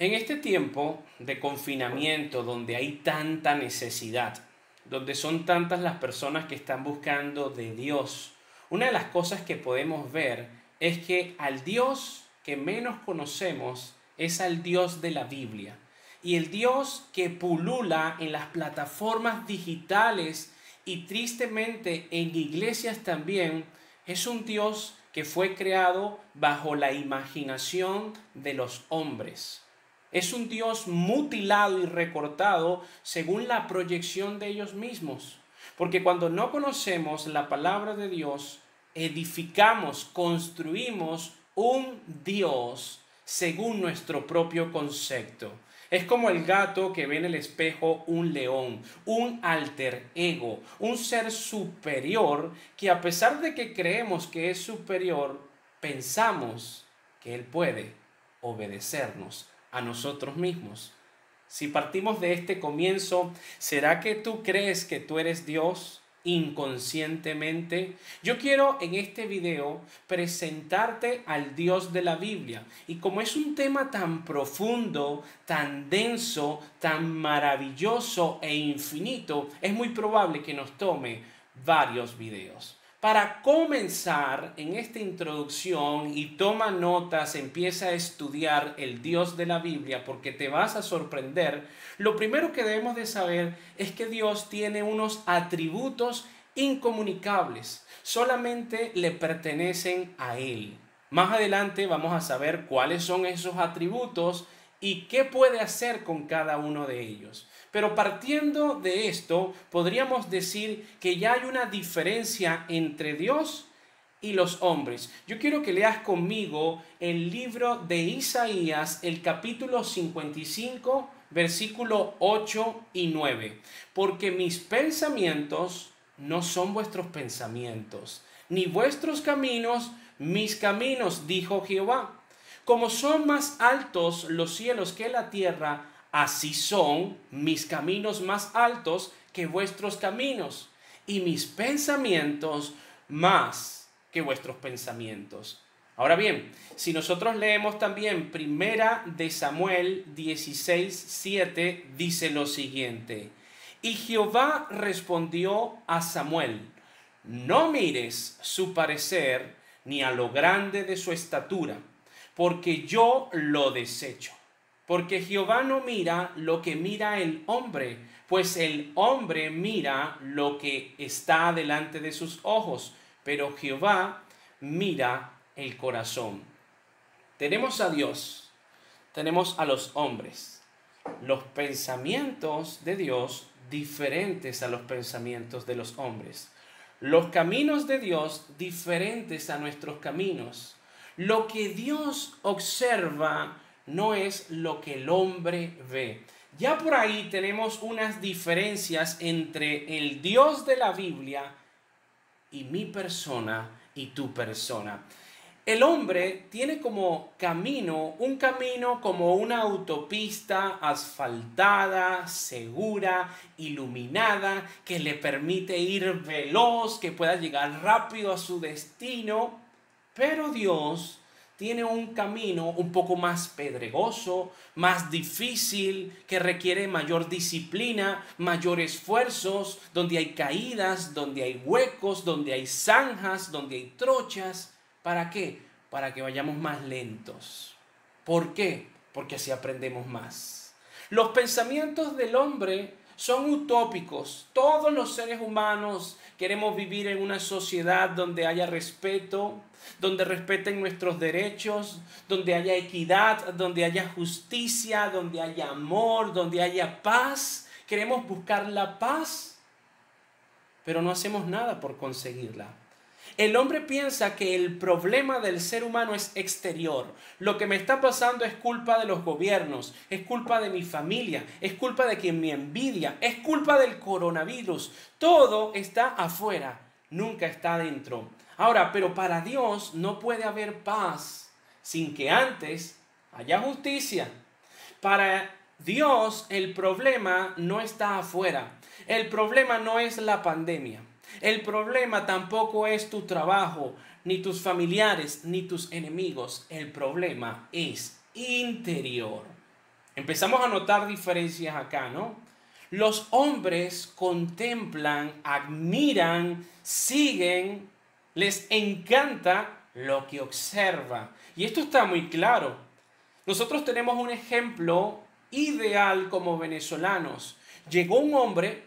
En este tiempo de confinamiento donde hay tanta necesidad, donde son tantas las personas que están buscando de Dios, una de las cosas que podemos ver es que al Dios que menos conocemos es al Dios de la Biblia. Y el Dios que pulula en las plataformas digitales y tristemente en iglesias también, es un Dios que fue creado bajo la imaginación de los hombres. Es un Dios mutilado y recortado según la proyección de ellos mismos. Porque cuando no conocemos la palabra de Dios, edificamos, construimos un Dios según nuestro propio concepto. Es como el gato que ve en el espejo un león, un alter ego, un ser superior que a pesar de que creemos que es superior, pensamos que él puede obedecernos a nosotros mismos. Si partimos de este comienzo, ¿será que tú crees que tú eres Dios inconscientemente? Yo quiero en este video presentarte al Dios de la Biblia. Y como es un tema tan profundo, tan denso, tan maravilloso e infinito, es muy probable que nos tome varios videos. Para comenzar en esta introducción y toma notas, empieza a estudiar el Dios de la Biblia porque te vas a sorprender. Lo primero que debemos de saber es que Dios tiene unos atributos incomunicables, solamente le pertenecen a Él. Más adelante vamos a saber cuáles son esos atributos y qué puede hacer con cada uno de ellos. Pero partiendo de esto, podríamos decir que ya hay una diferencia entre Dios y los hombres. Yo quiero que leas conmigo el libro de Isaías, el capítulo 55, versículo 8 y 9. Porque mis pensamientos no son vuestros pensamientos, ni vuestros caminos mis caminos, dijo Jehová. Como son más altos los cielos que la tierra, así son mis caminos más altos que vuestros caminos, y mis pensamientos más que vuestros pensamientos. Ahora bien, si nosotros leemos también Primera de Samuel 16:7, dice lo siguiente: y Jehová respondió a Samuel: no mires su parecer ni a lo grande de su estatura, porque yo lo desecho. Porque Jehová no mira lo que mira el hombre, pues el hombre mira lo que está delante de sus ojos, pero Jehová mira el corazón. Tenemos a Dios, tenemos a los hombres. Los pensamientos de Dios diferentes a los pensamientos de los hombres. Los caminos de Dios diferentes a nuestros caminos. Lo que Dios observa no es lo que el hombre ve. Ya por ahí tenemos unas diferencias entre el Dios de la Biblia y mi persona y tu persona. El hombre tiene como camino, un camino como una autopista asfaltada, segura, iluminada, que le permite ir veloz, que pueda llegar rápido a su destino. Pero Dios tiene un camino un poco más pedregoso, más difícil, que requiere mayor disciplina, mayor esfuerzos, donde hay caídas, donde hay huecos, donde hay zanjas, donde hay trochas. ¿Para qué? Para que vayamos más lentos. ¿Por qué? Porque así aprendemos más. Los pensamientos del hombre son utópicos. Todos los seres humanos queremos vivir en una sociedad donde haya respeto, donde respeten nuestros derechos, donde haya equidad, donde haya justicia, donde haya amor, donde haya paz. Queremos buscar la paz, pero no hacemos nada por conseguirla. El hombre piensa que el problema del ser humano es exterior. Lo que me está pasando es culpa de los gobiernos, es culpa de mi familia, es culpa de quien me envidia, es culpa del coronavirus. Todo está afuera, nunca está adentro. Ahora, pero para Dios no puede haber paz sin que antes haya justicia. Para Dios el problema no está afuera. El problema no es la pandemia. El problema tampoco es tu trabajo, ni tus familiares, ni tus enemigos. El problema es interior. Empezamos a notar diferencias acá, ¿no? Los hombres contemplan, admiran, siguen, les encanta lo que observa. Y esto está muy claro. Nosotros tenemos un ejemplo ideal como venezolanos. Llegó un hombre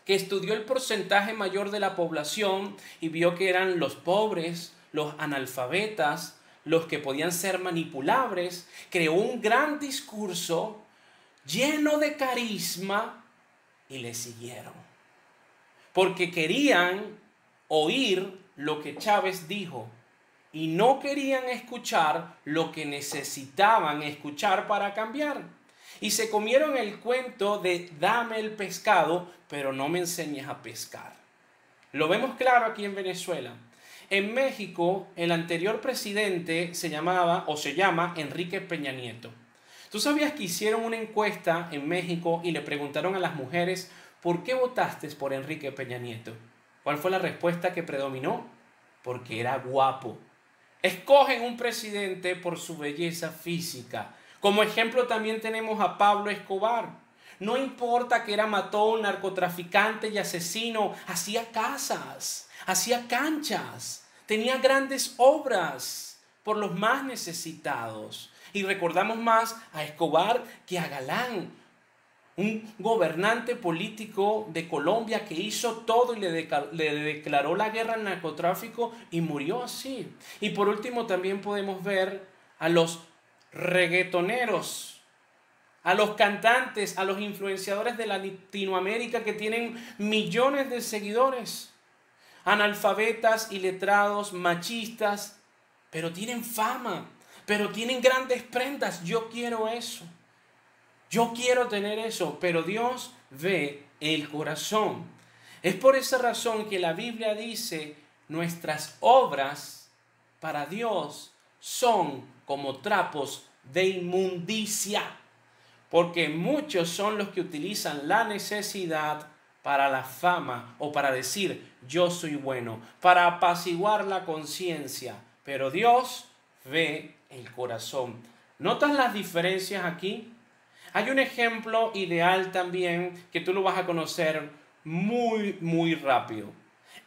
que estudió el porcentaje mayor de la población y vio que eran los pobres, los analfabetas, los que podían ser manipulables. Creó un gran discurso lleno de carisma y le siguieron. Porque querían oír lo que Chávez dijo y no querían escuchar lo que necesitaban escuchar para cambiar. Y se comieron el cuento de dame el pescado, pero no me enseñes a pescar. Lo vemos claro aquí en Venezuela. En México, el anterior presidente se llama Enrique Peña Nieto. ¿Tú sabías que hicieron una encuesta en México y le preguntaron a las mujeres por qué votaste por Enrique Peña Nieto? ¿Cuál fue la respuesta que predominó? Porque era guapo. Escogen un presidente por su belleza física. Como ejemplo también tenemos a Pablo Escobar. No importa que era matón, narcotraficante y asesino, hacía casas, hacía canchas, tenía grandes obras por los más necesitados. Y recordamos más a Escobar que a Galán, un gobernante político de Colombia que hizo todo y le declaró la guerra al narcotráfico y murió así. Y por último también podemos ver a los reggaetoneros, a los cantantes, a los influenciadores de Latinoamérica que tienen millones de seguidores, analfabetas, iletrados, machistas, pero tienen fama, pero tienen grandes prendas. Yo quiero eso. Yo quiero tener eso, pero Dios ve el corazón. Es por esa razón que la Biblia dice, nuestras obras para Dios son como trapos de inmundicia, porque muchos son los que utilizan la necesidad para la fama o para decir yo soy bueno, para apaciguar la conciencia, pero Dios ve el corazón. ¿Notas las diferencias aquí? Hay un ejemplo ideal también que tú lo vas a conocer muy rápido.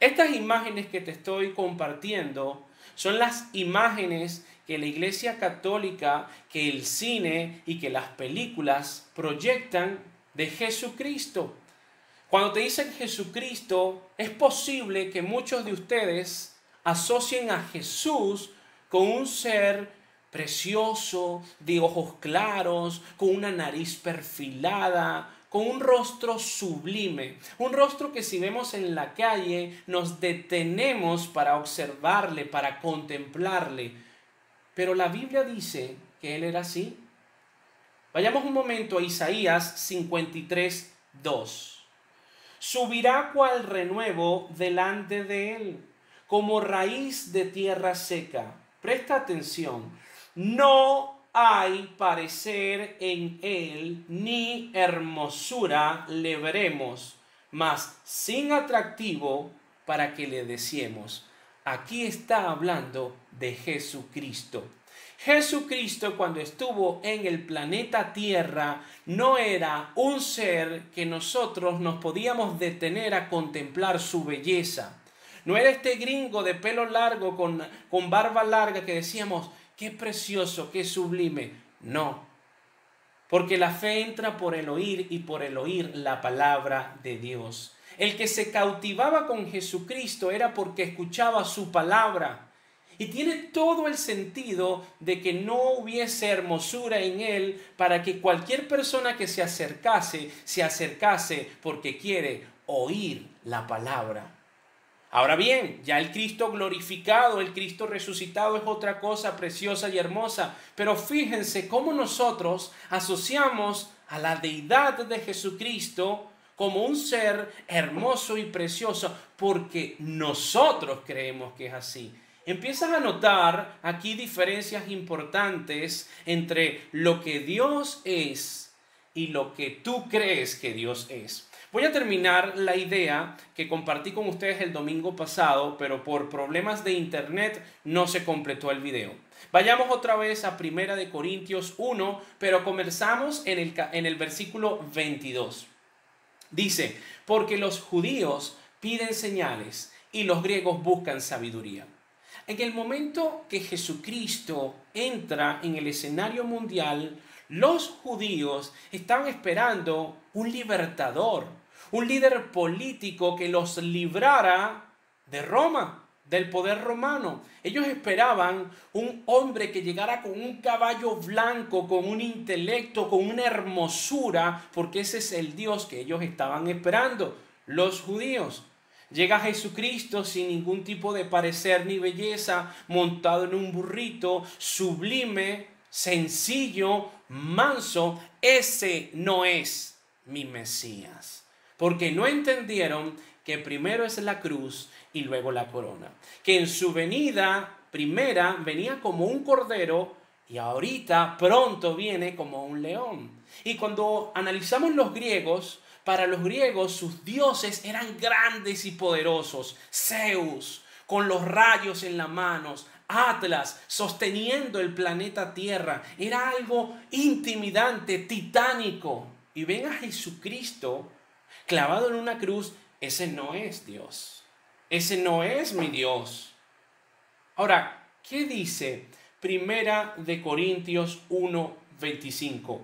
Estas imágenes que te estoy compartiendo son las imágenes que la Iglesia Católica, que el cine y que las películas proyectan de Jesucristo. Cuando te dicen Jesucristo, es posible que muchos de ustedes asocien a Jesús con un ser precioso, de ojos claros, con una nariz perfilada, con un rostro sublime, un rostro que si vemos en la calle nos detenemos para observarle, para contemplarle. Pero la Biblia dice que él era así. Vayamos un momento a Isaías 53:2. Subirá cual renuevo delante de él, como raíz de tierra seca. Presta atención. No hay parecer en él, ni hermosura le veremos, mas sin atractivo para que le deseemos. Aquí está hablando de Jesucristo. Jesucristo, cuando estuvo en el planeta Tierra, no era un ser que nosotros nos podíamos detener a contemplar su belleza. No era este gringo de pelo largo con barba larga que decíamos, qué precioso, qué sublime. No, porque la fe entra por el oír y por el oír la palabra de Dios. El que se cautivaba con Jesucristo era porque escuchaba su palabra. Y tiene todo el sentido de que no hubiese hermosura en él para que cualquier persona que se acercase porque quiere oír la palabra. Ahora bien, ya el Cristo glorificado, el Cristo resucitado es otra cosa preciosa y hermosa. Pero fíjense cómo nosotros asociamos a la deidad de Jesucristo como un ser hermoso y precioso porque nosotros creemos que es así. Empiezas a notar aquí diferencias importantes entre lo que Dios es y lo que tú crees que Dios es. Voy a terminar la idea que compartí con ustedes el domingo pasado, pero por problemas de internet no se completó el video. Vayamos otra vez a Primera de Corintios 1, pero comenzamos en el versículo 22. Dice, porque los judíos piden señales y los griegos buscan sabiduría. En el momento que Jesucristo entra en el escenario mundial, los judíos estaban esperando un libertador, un líder político que los librara de Roma, del poder romano. Ellos esperaban un hombre que llegara con un caballo blanco, con un intelecto, con una hermosura, porque ese es el Dios que ellos estaban esperando, los judíos. Llega Jesucristo sin ningún tipo de parecer ni belleza, montado en un burrito, sublime, sencillo, manso. Ese no es mi Mesías, porque no entendieron que primero es la cruz y luego la corona, que en su venida primera venía como un cordero y ahorita pronto viene como un león. Y cuando analizamos los griegos, para los griegos sus dioses eran grandes y poderosos. Zeus con los rayos en las manos, Atlas sosteniendo el planeta Tierra, era algo intimidante, titánico. Y ven a Jesucristo clavado en una cruz. Ese no es Dios. Ese no es mi Dios. Ahora, ¿qué dice Primera de Corintios 1:25?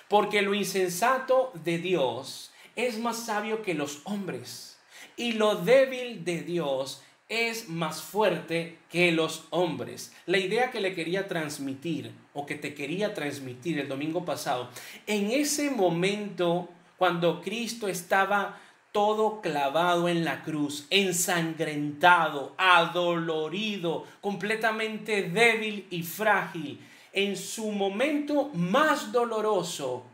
Porque lo insensato de Dios es más sabio que los hombres, y lo débil de Dios es más fuerte que los hombres. La idea que le quería transmitir, o que te quería transmitir el domingo pasado, en ese momento cuando Cristo estaba todo clavado en la cruz, ensangrentado, adolorido, completamente débil y frágil, en su momento más doloroso,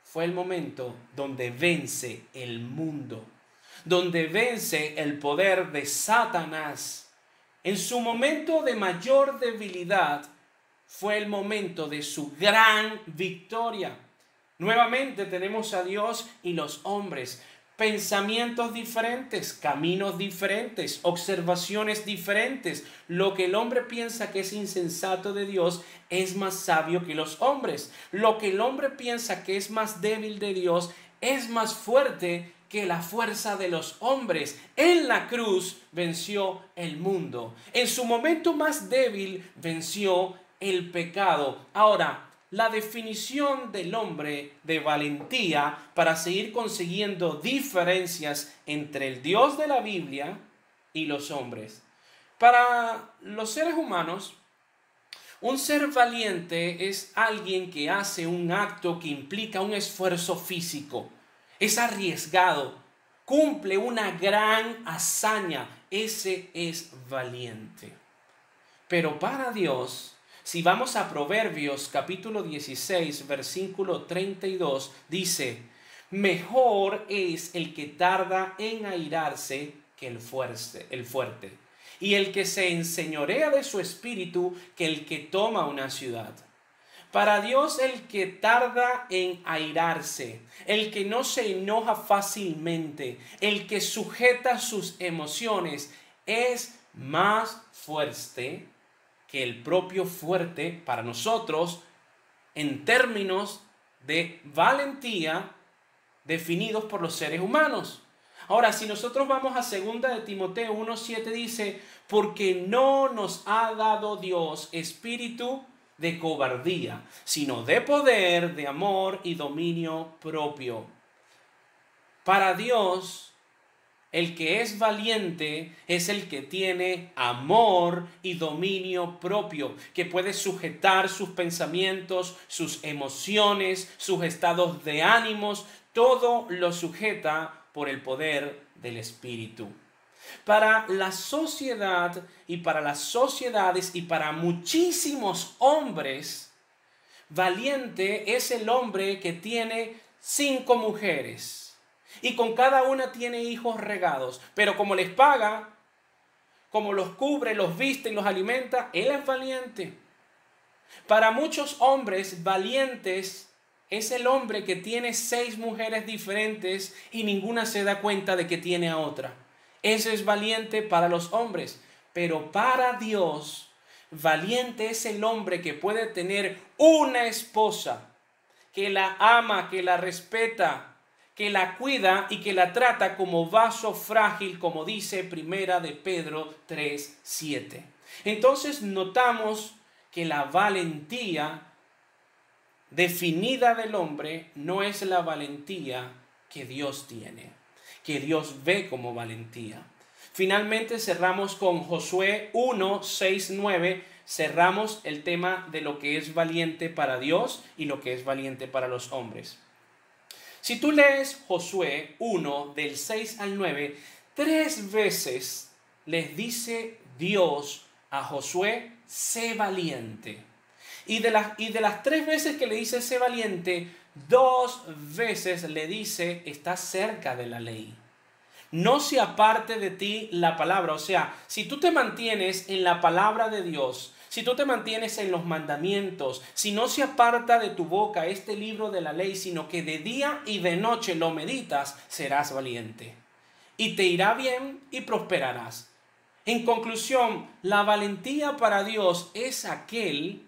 fue el momento donde vence el mundo, donde vence el poder de Satanás. En su momento de mayor debilidad, fue el momento de su gran victoria. Nuevamente tenemos a Dios y los hombres. Pensamientos diferentes, caminos diferentes, observaciones diferentes. Lo que el hombre piensa que es insensato de Dios es más sabio que los hombres. Lo que el hombre piensa que es más débil de Dios es más fuerte que la fuerza de los hombres. En la cruz venció el mundo. En su momento más débil venció el pecado. Ahora, la definición del hombre de valentía para seguir consiguiendo diferencias entre el Dios de la Biblia y los hombres. Para los seres humanos, un ser valiente es alguien que hace un acto que implica un esfuerzo físico, es arriesgado, cumple una gran hazaña. Ese es valiente. Pero para Dios, si vamos a Proverbios capítulo 16, versículo 32, dice, mejor es el que tarda en airarse que el fuerte, y el que se enseñorea de su espíritu que el que toma una ciudad. Para Dios, el que tarda en airarse, el que no se enoja fácilmente, el que sujeta sus emociones, es más fuerte que el propio fuerte para nosotros en términos de valentía definidos por los seres humanos. Ahora, si nosotros vamos a 2 de Timoteo 1:7, dice, porque no nos ha dado Dios espíritu de cobardía, sino de poder, de amor y dominio propio. Para Dios, el que es valiente es el que tiene amor y dominio propio, que puede sujetar sus pensamientos, sus emociones, sus estados de ánimos, todo lo sujeta por el poder del Espíritu. Para la sociedad y para las sociedades y para muchísimos hombres, valiente es el hombre que tiene 5 mujeres y con cada una tiene hijos regados, pero como les paga, como los cubre, los viste y los alimenta, él es valiente. Para muchos hombres, valientes es el hombre que tiene 6 mujeres diferentes y ninguna se da cuenta de que tiene a otra. Ese es valiente para los hombres, pero para Dios, Valiente es el hombre que puede tener una esposa, que la ama, que la respeta, que la cuida y que la trata como vaso frágil, como dice Primera de Pedro 3:7. Entonces notamos que la valentía definida del hombre no es la valentía que Dios tiene, que Dios ve como valentía. Finalmente cerramos con Josué 1:6-9. Cerramos el tema de lo que es valiente para Dios y lo que es valiente para los hombres. Si tú lees Josué 1 del 6 al 9, 3 veces les dice Dios a Josué: sé valiente. Y de las 3 veces que le dice sé valiente, 2 veces le dice estás cerca de la ley. No se aparte de ti la palabra. O sea, si tú te mantienes en la palabra de Dios, si tú te mantienes en los mandamientos, si no se aparta de tu boca este libro de la ley, sino que de día y de noche lo meditas, serás valiente. Y te irá bien y prosperarás. En conclusión, la valentía para Dios es aquel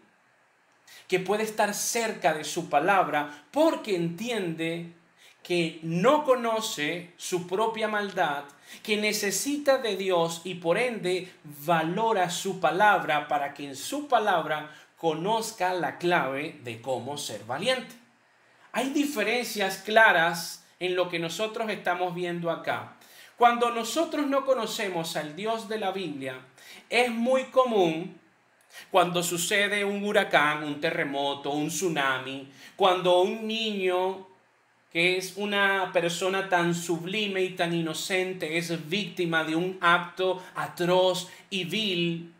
que puede estar cerca de su palabra porque entiende que no conoce su propia maldad, que necesita de Dios y por ende valora su palabra para que en su palabra conozca la clave de cómo ser valiente. Hay diferencias claras en lo que nosotros estamos viendo acá. Cuando nosotros no conocemos al Dios de la Biblia, es muy común cuando sucede un huracán, un terremoto, un tsunami, cuando un niño que es una persona tan sublime y tan inocente es víctima de un acto atroz y vil.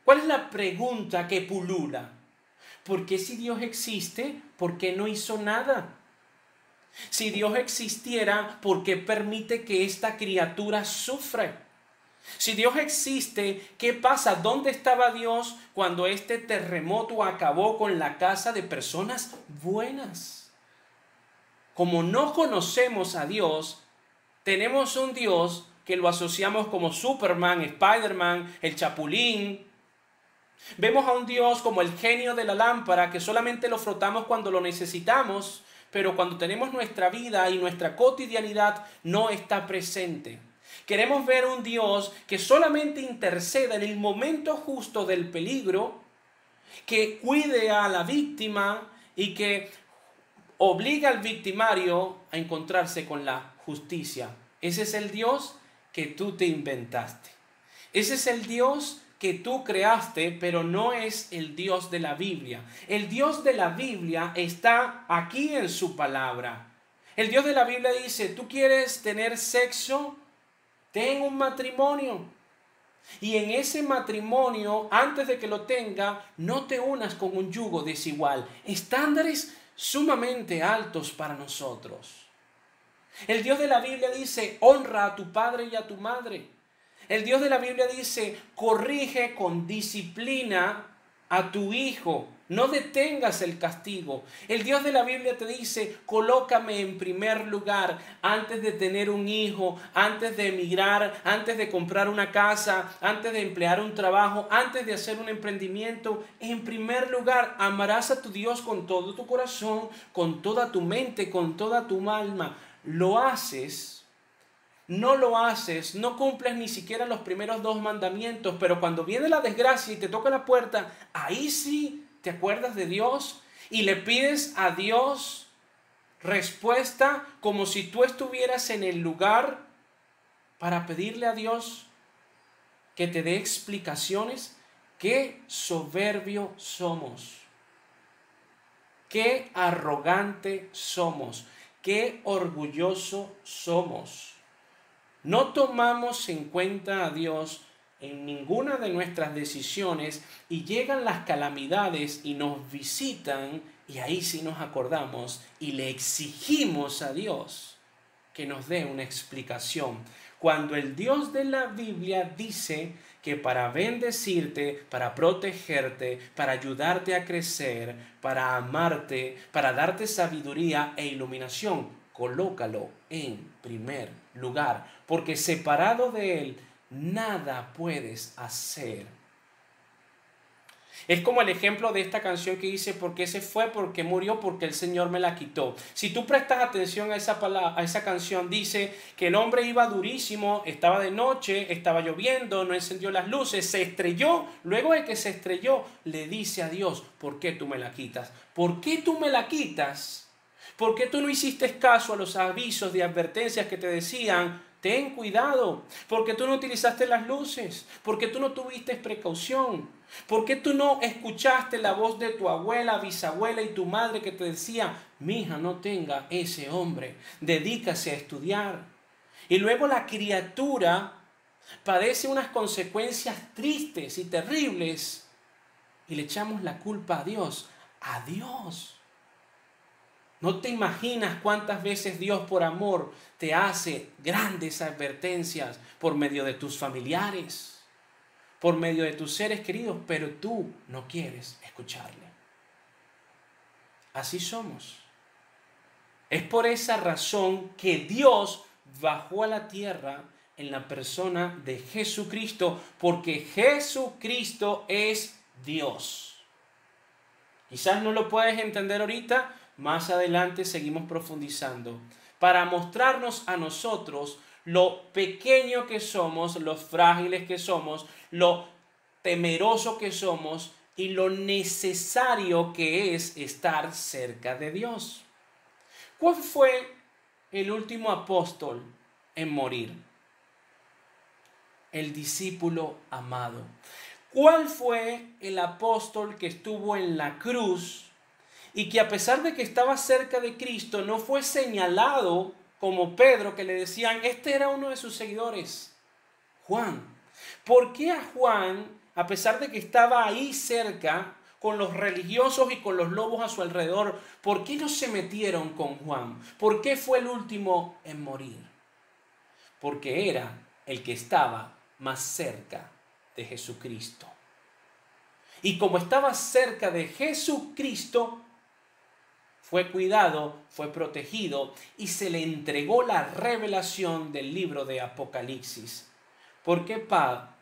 ¿Cuál es la pregunta que pulula? ¿Por qué si Dios existe, por qué no hizo nada? Si Dios existiera, ¿por qué permite que esta criatura sufra? Si Dios existe, ¿qué pasa? ¿Dónde estaba Dios cuando este terremoto acabó con la casa de personas buenas? Como no conocemos a Dios, tenemos un Dios que lo asociamos como Superman, Spider-Man, el Chapulín. Vemos a un Dios como el genio de la lámpara que solamente lo frotamos cuando lo necesitamos, pero cuando tenemos nuestra vida y nuestra cotidianidad no está presente. Queremos ver un Dios que solamente interceda en el momento justo del peligro, que cuide a la víctima y que obliga al victimario a encontrarse con la justicia. Ese es el Dios que tú te inventaste. Ese es el Dios que tú creaste, pero no es el Dios de la Biblia. El Dios de la Biblia está aquí en su palabra. El Dios de la Biblia dice: ¿tú quieres tener sexo? Ten un matrimonio. Y en ese matrimonio, antes de que lo tenga, no te unas con un yugo desigual. Estándares sumamente altos para nosotros. El Dios de la Biblia dice: honra a tu padre y a tu madre. El Dios de la Biblia dice: corrige con disciplina a tu hijo. No detengas el castigo. El Dios de la Biblia te dice: colócame en primer lugar antes de tener un hijo, antes de emigrar, antes de comprar una casa, antes de emplear un trabajo, antes de hacer un emprendimiento. En primer lugar, amarás a tu Dios con todo tu corazón, con toda tu mente, con toda tu alma. Lo haces. No lo haces, no cumples ni siquiera los primeros 2 mandamientos, pero cuando viene la desgracia y te toca la puerta, ahí sí te acuerdas de Dios y le pides a Dios respuesta como si tú estuvieras en el lugar para pedirle a Dios que te dé explicaciones. Qué soberbio somos, qué arrogante somos, qué orgulloso somos. No tomamos en cuenta a Dios en ninguna de nuestras decisiones y llegan las calamidades y nos visitan y ahí sí nos acordamos y le exigimos a Dios que nos dé una explicación. Cuando el Dios de la Biblia dice que para bendecirte, para protegerte, para ayudarte a crecer, para amarte, para darte sabiduría e iluminación, colócalo en primer lugar, porque separado de Él nada puedes hacer. Es como el ejemplo de esta canción que dice, ¿por qué se fue? ¿Por qué murió? Porque el Señor me la quitó. Si tú prestas atención a esa palabra, a esa canción, dice que el hombre iba durísimo, estaba de noche, estaba lloviendo, no encendió las luces, se estrelló. Luego de que se estrelló, le dice a Dios, ¿por qué tú me la quitas? ¿Por qué tú me la quitas? ¿Por qué tú no hiciste caso a los avisos de advertencias que te decían, ten cuidado? ¿Por qué tú no utilizaste las luces? ¿Por qué tú no tuviste precaución? ¿Por qué tú no escuchaste la voz de tu abuela, bisabuela y tu madre que te decía, mija, no tenga ese hombre, dedícase a estudiar? Y luego la criatura padece unas consecuencias tristes y terribles y le echamos la culpa a Dios. A Dios. No te imaginas cuántas veces Dios por amor te hace grandes advertencias por medio de tus familiares, por medio de tus seres queridos, pero tú no quieres escucharle. Así somos. Es por esa razón que Dios bajó a la tierra en la persona de Jesucristo, porque Jesucristo es Dios. Quizás no lo puedes entender ahorita, más adelante seguimos profundizando para mostrarnos a nosotros lo pequeño que somos, lo frágiles que somos, lo temeroso que somos y lo necesario que es estar cerca de Dios. ¿Cuál fue el último apóstol en morir? El discípulo amado. ¿Cuál fue el apóstol que estuvo en la cruz y que a pesar de que estaba cerca de Cristo no fue señalado como Pedro, que le decían, este era uno de sus seguidores? Juan. ¿Por qué a Juan, a pesar de que estaba ahí cerca con los religiosos y con los lobos a su alrededor, por qué no se metieron con Juan? ¿Por qué fue el último en morir? Porque era el que estaba más cerca de Jesucristo. Y como estaba cerca de Jesucristo, fue cuidado, fue protegido y se le entregó la revelación del libro de Apocalipsis. ¿Por qué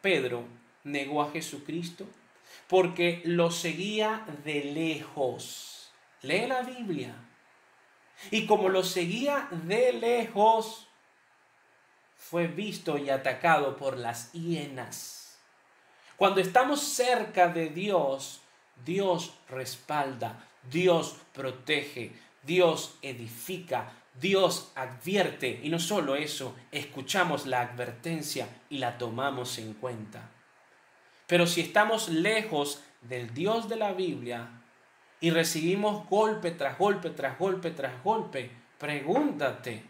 Pedro negó a Jesucristo? Porque lo seguía de lejos. Lee la Biblia. Y como lo seguía de lejos, fue visto y atacado por las hienas. Cuando estamos cerca de Dios, Dios respalda, Dios protege, Dios edifica, Dios advierte. Y no solo eso, escuchamos la advertencia y la tomamos en cuenta. Pero si estamos lejos del Dios de la Biblia y recibimos golpe tras golpe, tras golpe, tras golpe, pregúntate,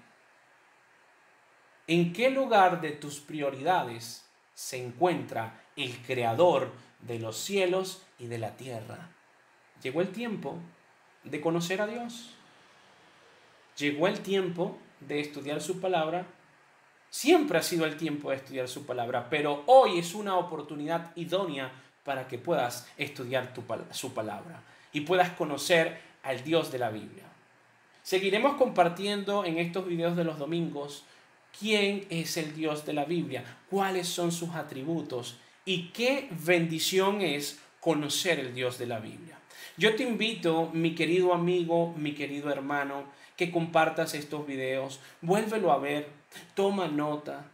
¿en qué lugar de tus prioridades se encuentra el Creador de los cielos y de la tierra? Llegó el tiempo de conocer a Dios. Llegó el tiempo de estudiar su palabra. Siempre ha sido el tiempo de estudiar su palabra, pero hoy es una oportunidad idónea para que puedas estudiar su palabra y puedas conocer al Dios de la Biblia. Seguiremos compartiendo en estos videos de los domingos quién es el Dios de la Biblia, cuáles son sus atributos y qué bendición es conocer el Dios de la Biblia. Yo te invito, mi querido amigo, mi querido hermano, que compartas estos videos, vuélvelo a ver, toma nota.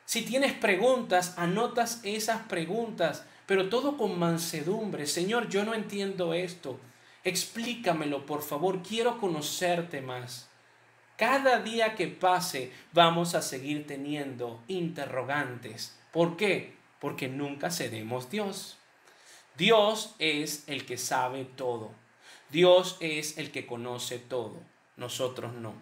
Si tienes preguntas, anotas esas preguntas, pero todo con mansedumbre. Señor, yo no entiendo esto, explícamelo, por favor, quiero conocerte más. Cada día que pase vamos a seguir teniendo interrogantes. ¿Por qué? Porque nunca seremos Dios. Dios es el que sabe todo. Dios es el que conoce todo. Nosotros no.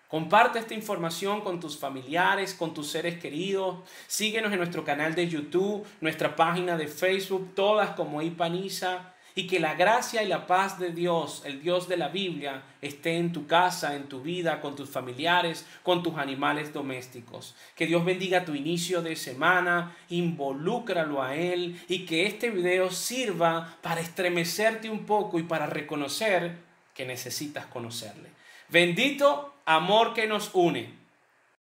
Comparte esta información con tus familiares, con tus seres queridos. Síguenos en nuestro canal de YouTube, nuestra página de Facebook, todas como Ipanisa. Y que la gracia y la paz de Dios, el Dios de la Biblia, esté en tu casa, en tu vida, con tus familiares, con tus animales domésticos. Que Dios bendiga tu inicio de semana, involúcralo a Él y que este video sirva para estremecerte un poco y para reconocer que necesitas conocerle. Bendito amor que nos une.